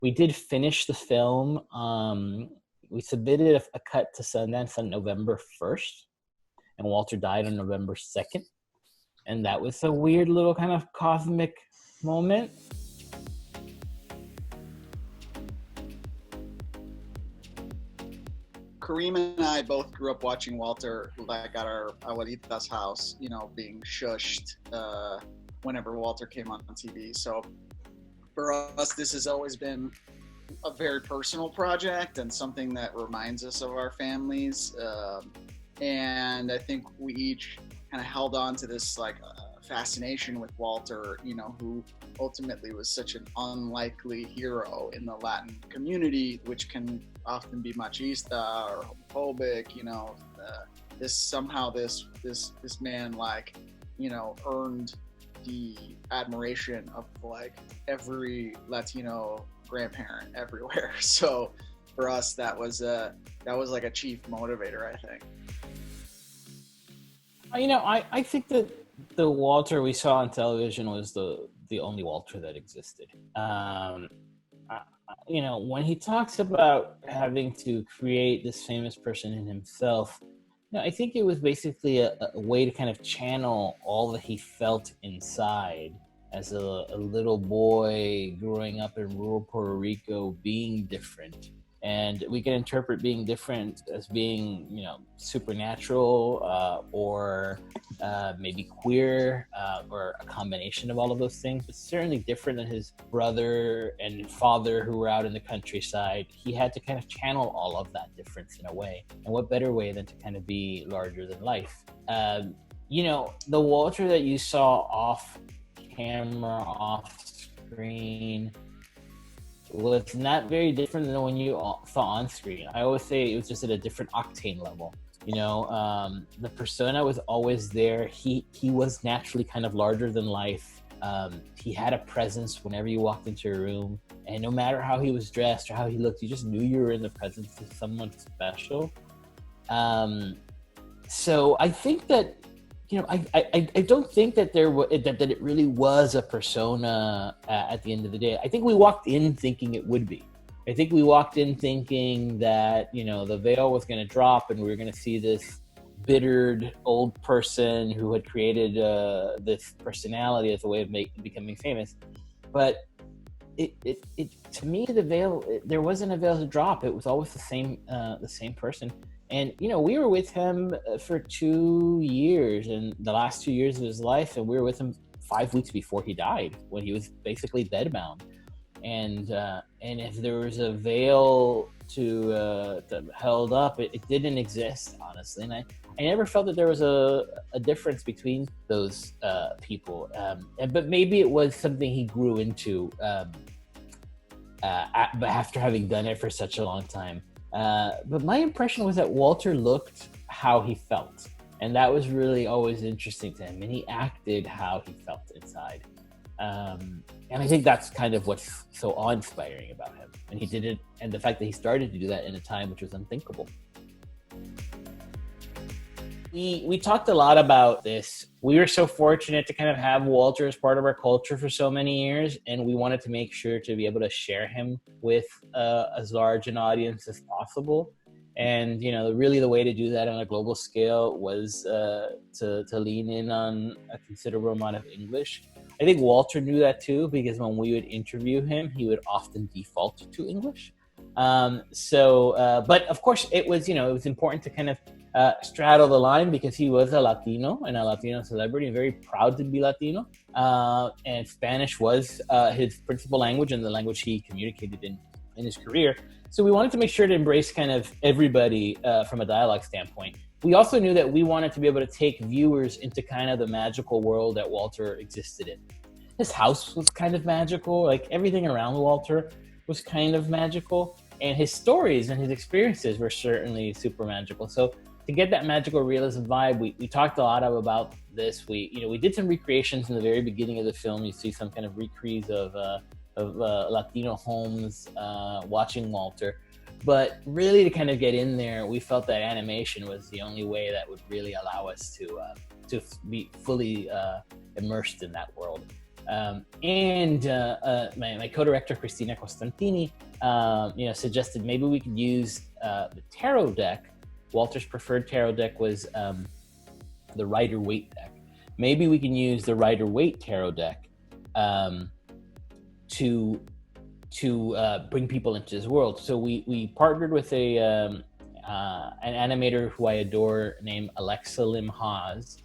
We did finish the film. We submitted a cut to Sundance on November 1st, and Walter died on November 2nd. And that was a weird little kind of cosmic moment. Kareem and I both grew up watching Walter, like at our abuelita's house, being shushed whenever Walter came on TV. So for us, this has always been a very personal project and something that reminds us of our families. And I think we each kind of held on to this fascination with Walter, who ultimately was such an unlikely hero in the Latin community, which can often be machista or homophobic. This man earned the admiration of every Latino grandparent everywhere. So for us, that was like a chief motivator, I think. I think that the Walter we saw on television was the only Walter that existed. When he talks about having to create this famous person in himself, I think it was basically a way to kind of channel all that he felt inside as a little boy growing up in rural Puerto Rico, being different. And we can interpret being different as being, supernatural or maybe queer or a combination of all of those things. But certainly different than his brother and father who were out in the countryside. He had to kind of channel all of that difference in a way. And what better way than to kind of be larger than life? The Walter that you saw off camera, off screen, was not very different than when you saw on screen. I always say it was just at a different octane level. The persona was always there. He was naturally kind of larger than life. He had a presence whenever you walked into a room, and no matter how he was dressed or how he looked, you just knew you were in the presence of someone special. So I think that I don't think that that it really was a persona at the end of the day. I think we walked in thinking it would be. I think we walked in thinking that, the veil was going to drop and we were going to see this bittered old person who had created this personality as a way of becoming famous. But it to me, the veil, there wasn't a veil to drop. It was always the same person. And, we were with him for 2 years, and the last 2 years of his life, and we were with him 5 weeks before he died, when he was basically bedbound. And if there was a veil to held up, it didn't exist, honestly. And I never felt that there was a difference between those people. But maybe it was something he grew into after having done it for such a long time. But my impression was that Walter looked how he felt, and that was really always interesting to him, and he acted how he felt inside. And I think that's kind of what's so awe-inspiring about him. And he did it, and the fact that he started to do that in a time which was unthinkable. We talked a lot about this. We were so fortunate to kind of have Walter as part of our culture for so many years, and we wanted to make sure to be able to share him with as large an audience as possible. And, really the way to do that on a global scale was to lean in on a considerable amount of English. I think Walter knew that too, because when we would interview him, he would often default to English. But of course it was important to kind of straddle the line, because he was a Latino and a Latino celebrity, and very proud to be Latino. And Spanish was his principal language and the language he communicated in his career. So we wanted to make sure to embrace kind of everybody from a dialogue standpoint. We also knew that we wanted to be able to take viewers into kind of the magical world that Walter existed in. His house was kind of magical, like everything around Walter was kind of magical, and his stories and his experiences were certainly super magical. So to get that magical realism vibe, we talked a lot about this. We did some recreations in the very beginning of the film. You see some kind of recrees of Latino homes watching Walter. But really, to kind of get in there, we felt that animation was the only way that would really allow us to be fully immersed in that world. And my co-director Christina Costantini, suggested maybe we could use the tarot deck. Walter's preferred tarot deck was the Rider-Waite deck. Maybe we can use the Rider-Waite tarot deck to bring people into his world. So we partnered with an animator who I adore named Alexa Lim Haas,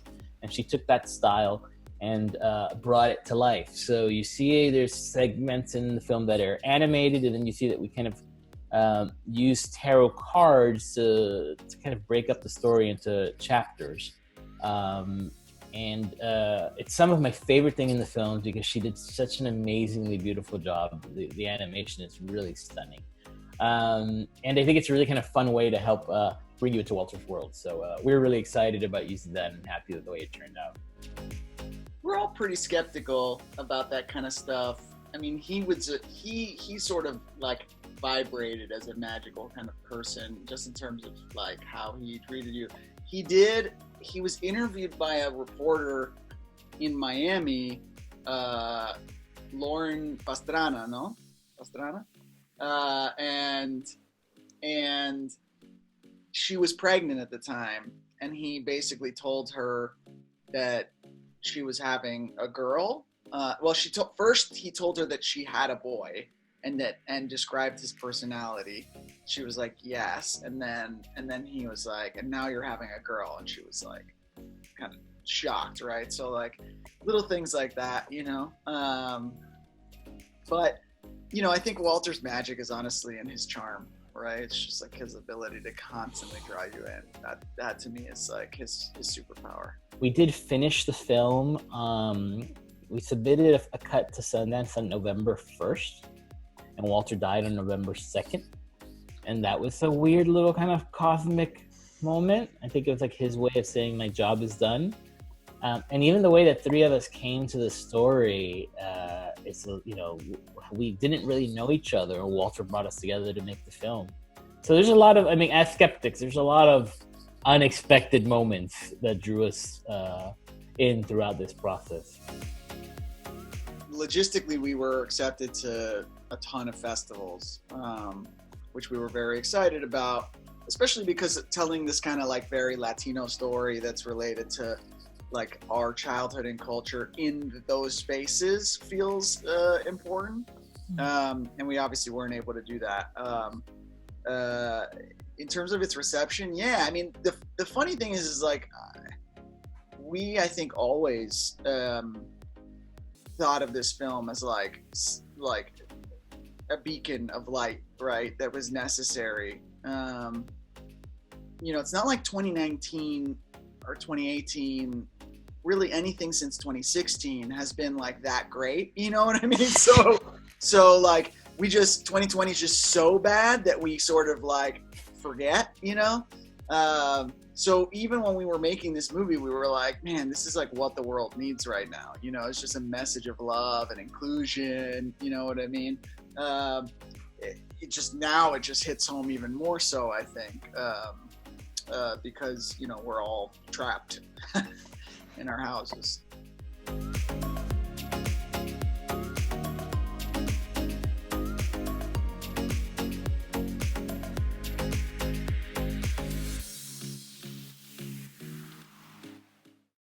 and she took that style and brought it to life. So you see there's segments in the film that are animated, and then you see that we kind of use tarot cards to kind of break up the story into chapters. And it's some of my favorite thing in the film because she did such an amazingly beautiful job. The animation is really stunning. And I think it's a really kind of fun way to help bring you into Walter's world. So we're really excited about using that and happy with the way it turned out. We're all pretty skeptical about that kind of stuff. I mean, he sort of like vibrated as a magical kind of person, just in terms of like how he treated you. He was interviewed by a reporter in Miami, Lauren Pastrana, no? Pastrana? And she was pregnant at the time, and he basically told her that she was having a girl. First he told her that she had a boy, and described his personality. She was like, yes, and then he was like, and now you're having a girl, and she was like, kind of shocked, right? So like little things like that, but I think Walter's magic is honestly in his charm, right? It's just like his ability to constantly draw you in. That to me is like his superpower. We did finish the film. We submitted a cut to Sundance on November 1st, and Walter died on November 2nd. And that was a weird little kind of cosmic moment. I think it was like his way of saying my job is done. And even the way that three of us came to the story, we didn't really know each other. Walter brought us together to make the film. So there's a lot of, as skeptics, there's a lot of unexpected moments that drew us in throughout this process. Logistically, we were accepted to a ton of festivals, which we were very excited about, especially because telling this kind of like very Latino story that's related to like our childhood and culture in those spaces feels important. And we obviously weren't able to do that. In terms of its reception, the funny thing is like, we, I think, always thought of this film as like a beacon of light, right? That was necessary. It's not like 2019 or 2018, really anything since 2016 has been like that great. You know what I mean? So like 2020 is just so bad that we sort of like forget, So even when we were making this movie, we were like, man, this is like what the world needs right now. It's just a message of love and inclusion. You know what I mean? It just hits home even more so, I think, because, we're all trapped in our houses.